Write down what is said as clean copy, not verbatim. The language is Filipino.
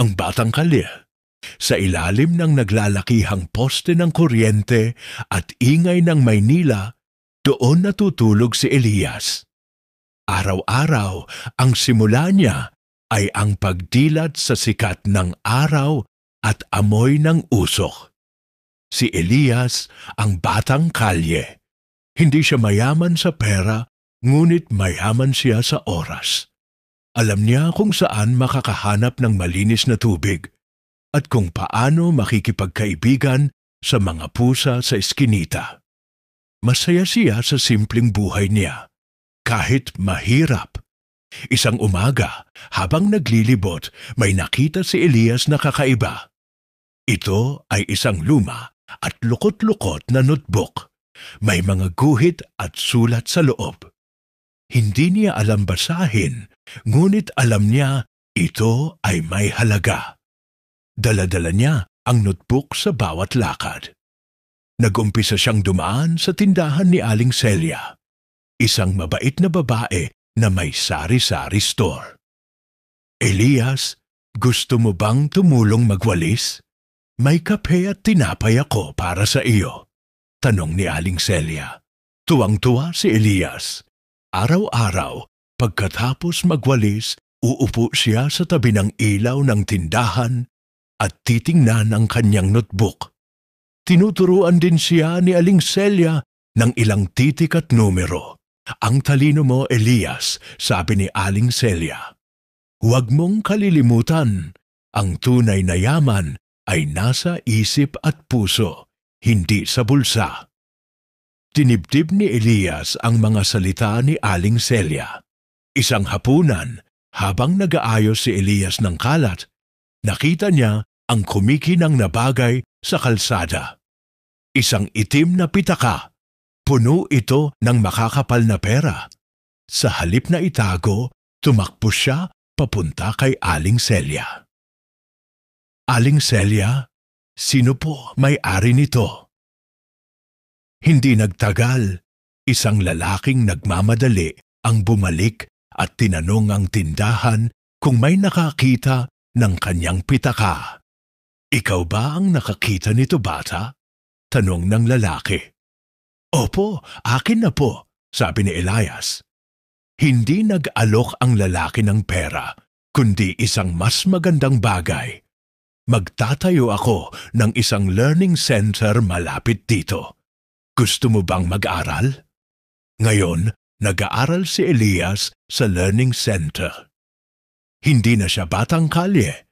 ang batang kalye. Sa ilalim ng naglalakihang poste ng kuryente at ingay ng Maynila, doon natutulog si Elias. Araw-araw, ang simula niya ay ang pagdilat sa sikat ng araw at amoy ng usok. Si Elias ang batang kalye. Hindi siya mayaman sa pera, ngunit mayaman siya sa oras. Alam niya kung saan makakahanap ng malinis na tubig at kung paano makikipagkaibigan sa mga pusa sa eskinita. Masaya siya sa simpleng buhay niya, kahit mahirap. Isang umaga, habang naglilibot, may nakita si Elias na kakaiba. Ito ay isang luma at lukot-lukot na notebook. May mga guhit at sulat sa loob. Hindi niya alam basahin, ngunit alam niya ito ay may halaga. Dala-dala niya ang notebook sa bawat lakad. Nag-umpisa siyang dumaan sa tindahan ni Aling Celia, isang mabait na babae na may sari-sari store. Elias, gusto mo bang tumulong magwalis? May kape at tinapay ako para sa iyo, tanong ni Aling Celia. Tuwang-tuwa si Elias. Araw-araw, pagkatapos magwalis, uupo siya sa tabi ng ilaw ng tindahan at titingnan ang kanyang notebook. Tinuturuan din siya ni Aling Celia ng ilang titik at numero. Ang talino mo, Elias, sabi ni Aling Celia. Huwag mong kalilimutan, ang tunay na yaman ay nasa isip at puso, hindi sa bulsa. Tinibdib ni Elias ang mga salita ni Aling Celia. Isang hapunan, habang nag-aayos si Elias ng kalat, nakita niya ang kumikinang na bagay sa kalsada. Isang itim na pitaka. Puno ito ng makakapal na pera. Sa halip na itago, tumakbo siya papunta kay Aling Celia. Aling Celia, sino po may-ari nito? Hindi nagtagal, isang lalaking nagmamadali ang bumalik at tinanong ang tindahan kung may nakakita ng kanyang pitaka. Ikaw ba ang nakakita nito, bata? Tanong ng lalaki. Opo, akin na po, sabi ni Elias. Hindi nag-alok ang lalaki ng pera, kundi isang mas magandang bagay. Magtatayo ako ng isang learning center malapit dito. Gusto mo bang mag-aral? Ngayon, nag-aaral si Elias sa learning center. Hindi na siya batang kalye,